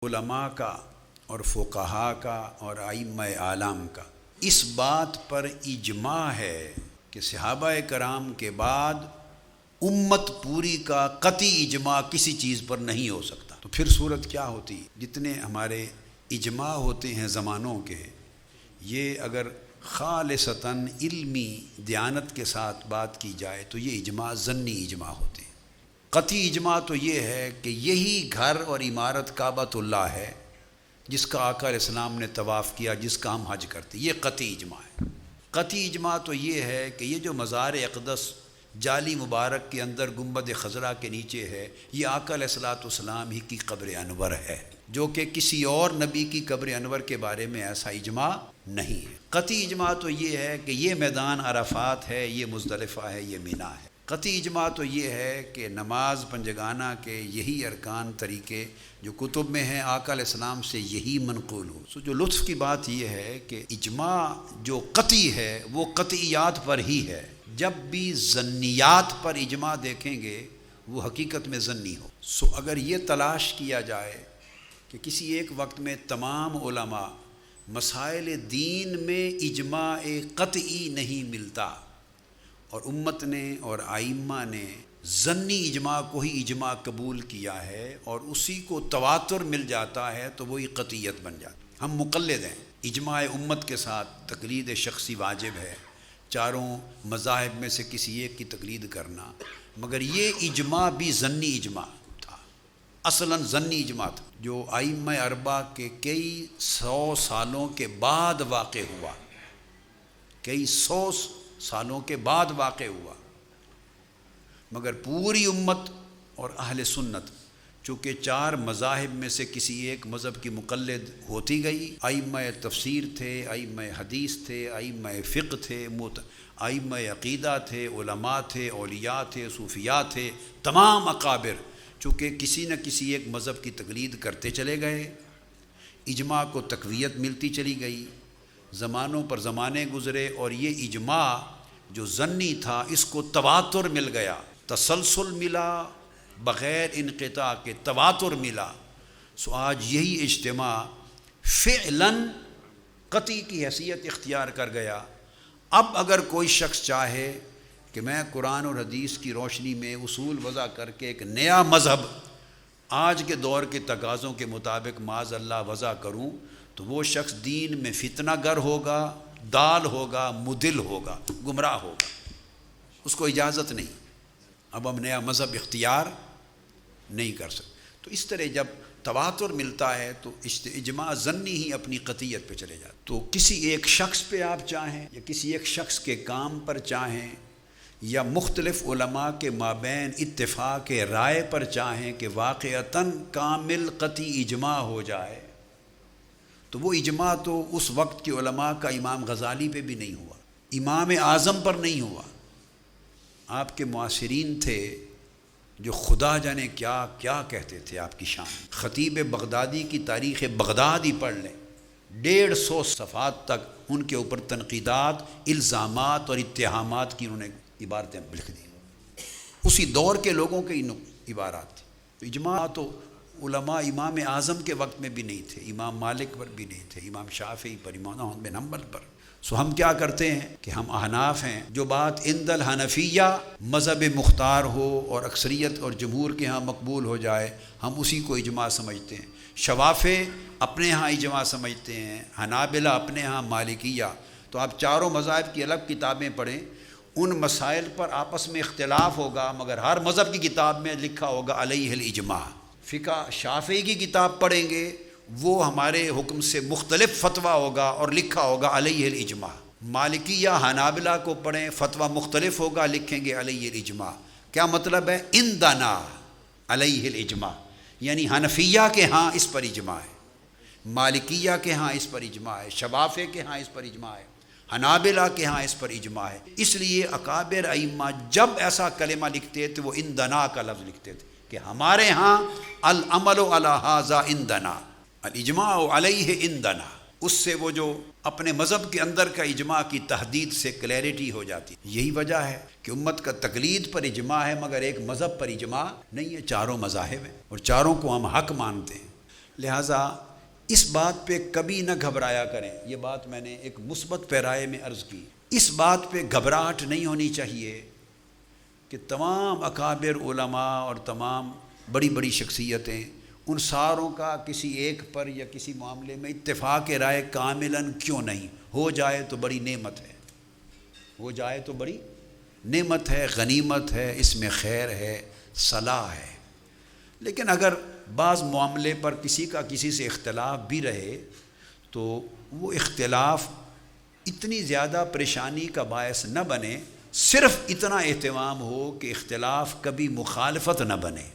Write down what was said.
علماء کا اور فقہا کا اور ائمہ اعلام کا اس بات پر اجماع ہے کہ صحابہ کرام کے بعد امت پوری کا قطعی اجماع کسی چیز پر نہیں ہو سکتا. تو پھر صورت کیا ہوتی؟ جتنے ہمارے اجماع ہوتے ہیں زمانوں کے، یہ اگر خالصتاً علمی دیانت کے ساتھ بات کی جائے تو یہ اجماع ظنی اجماع ہوتے ہیں. قطعی اجماع تو یہ ہے کہ یہی گھر اور عمارت کعبۃ اللہ ہے جس کا آقا علیہ السلام نے طواف کیا، جس کا ہم حج کرتے، یہ قطعی اجماع ہے. قطعی اجماع تو یہ ہے کہ یہ جو مزار اقدس جالی مبارک کے اندر گنبد خضرا کے نیچے ہے، یہ آقا علیہ السلام ہی کی قبر انور ہے، جو کہ کسی اور نبی کی قبر انور کے بارے میں ایسا اجماع نہیں ہے. قطعی اجماع تو یہ ہے کہ یہ میدان عرفات ہے، یہ مزدلفہ ہے، یہ مینا ہے. قطعی اجماع تو یہ ہے کہ نماز پنجگانہ کے یہی ارکان طریقے جو کتب میں ہیں آقا علیہ السلام سے یہی منقول ہو. جو لطف کی بات یہ ہے کہ اجماع جو قطعی ہے وہ قطعیات پر ہی ہے. جب بھی ظنیات پر اجماع دیکھیں گے وہ حقیقت میں ظنی ہو. اگر یہ تلاش کیا جائے کہ کسی ایک وقت میں تمام علماء مسائل دین میں اجماع قطعی نہیں ملتا اور امت نے اور ائمہ نے ظنی اجماع کو ہی اجماع قبول کیا ہے اور اسی کو تواتر مل جاتا ہے تو وہی قطعیت بن جاتی. ہم مقلد ہیں، اجماع امت کے ساتھ تقلید شخصی واجب ہے، چاروں مذاہب میں سے کسی ایک کی تقلید کرنا، مگر یہ اجماع بھی ظنی اجماع تھا، اصلاً ظنی اجماع تھا جو ائمہ اربعہ کے کئی سو سالوں کے بعد واقع ہوا، کئی سو سالوں کے بعد واقع ہوا. مگر پوری امت اور اہل سنت چونکہ چار مذاہب میں سے کسی ایک مذہب کی مقلد ہوتی گئی، ائمہ تفسیر تھے، ائمہ حدیث تھے، ائمہ فقہ تھے، ائمہ عقیدہ تھے، علماء تھے، اولیاء تھے، صوفیاء تھے، تمام اکابر چونکہ کسی نہ کسی ایک مذہب کی تقلید کرتے چلے گئے، اجماع کو تقویت ملتی چلی گئی. زمانوں پر زمانے گزرے اور یہ اجماع جو ظنی تھا اس کو تواتر مل گیا، تسلسل ملا، بغیر انقطاع کے تواتر ملا. آج یہی اجتماع فعلاً قطعی کی حیثیت اختیار کر گیا. اب اگر کوئی شخص چاہے کہ میں قرآن اور حدیث کی روشنی میں اصول وضع کر کے ایک نیا مذہب آج کے دور کے تقاضوں کے مطابق معاذ اللہ وضع کروں تو وہ شخص دین میں فتنہ گر ہوگا، دال ہوگا، مدل ہوگا، گمراہ ہوگا. اس کو اجازت نہیں. اب ہم نیا مذہب اختیار نہیں کر سکتے. تو اس طرح جب تواتر ملتا ہے تو اجماع ظنی ہی اپنی قطعیت پہ چلے جاتے. تو کسی ایک شخص پہ آپ چاہیں یا کسی ایک شخص کے کام پر چاہیں یا مختلف علماء کے مابین اتفاق رائے پر چاہیں کہ واقعتاً کامل قطعی اجماع ہو جائے تو وہ اجماع تو اس وقت کے علماء کا امام غزالی پہ بھی نہیں ہوا، امام اعظم پر نہیں ہوا. آپ کے معاصرین تھے جو خدا جانے کیا کیا کہتے تھے آپ کی شان. خطیب بغدادی کی تاریخ بغداد ہی پڑھ لیں، 150 صفحات تک ان کے اوپر تنقیدات، الزامات اور اتہامات کی انہوں نے عبارتیں لکھ دی. اسی دور کے لوگوں کے عبارات تھیں. تو اجماع تو علماء امام اعظم کے وقت میں بھی نہیں تھے، امام مالک پر بھی نہیں تھے، امام شافعی پر، امام احمد بن حنبل پر. ہم کیا کرتے ہیں کہ ہم احناف ہیں، جو بات عند الحنفیہ مذہب مختار ہو اور اکثریت اور جمہور کے ہاں مقبول ہو جائے ہم اسی کو اجماع سمجھتے ہیں. شوافع اپنے ہاں اجماع سمجھتے ہیں، حنابلہ اپنے ہاں مالکیہ. تو آپ چاروں مذاہب کی الگ کتابیں پڑھیں، ان مسائل پر آپس میں اختلاف ہوگا مگر ہر مذہب کی کتاب میں لکھا ہوگا علیہ الاجماع. فقہ شافعی کی کتاب پڑھیں گے وہ ہمارے حکم سے مختلف فتویٰ ہوگا اور لکھا ہوگا علیہ الاجماع. مالکیہ حنابلہ کو پڑھیں، فتویٰ مختلف ہوگا، لکھیں گے علیہ الاجماع. کیا مطلب ہے؟ عندنا علیہ الاجماع، یعنی حنفیہ کے ہاں اس پر اجماع ہے، مالکیہ کے ہاں اس پر اجماع ہے، شوافع کے ہاں اس پر اجماع ہے، حنابلہ کے ہاں اس پر اجماع ہے. اس لیے اکابر ائمہ جب ایسا کلمہ لکھتے تھے وہ عندنا کا لفظ لکھتے تھے کہ ہمارے ہاں العمل علی ھذا عندنا، الاجماع علیہ عندنا. اس سے وہ جو اپنے مذہب کے اندر کا اجماع کی تحدید سے کلیئرٹی ہو جاتی. یہی وجہ ہے کہ امت کا تقلید پر اجماع ہے مگر ایک مذہب پر اجماع نہیں ہے. چاروں مذاہب ہیں اور چاروں کو ہم حق مانتے ہیں، لہٰذا اس بات پہ کبھی نہ گھبرایا کریں. یہ بات میں نے ایک مثبت پیرائے میں عرض کی. اس بات پہ گھبراہٹ نہیں ہونی چاہیے کہ تمام اکابر علماء اور تمام بڑی بڑی شخصیتیں ان ساروں کا کسی ایک پر یا کسی معاملے میں اتفاق رائے کاملاً کیوں نہیں ہو جائے تو بڑی نعمت ہے. ہو جائے تو بڑی نعمت ہے، غنیمت ہے، اس میں خیر ہے، صلاح ہے. لیکن اگر بعض معاملے پر کسی کا کسی سے اختلاف بھی رہے تو وہ اختلاف اتنی زیادہ پریشانی کا باعث نہ بنے، صرف اتنا اہتمام ہو کہ اختلاف کبھی مخالفت نہ بنے.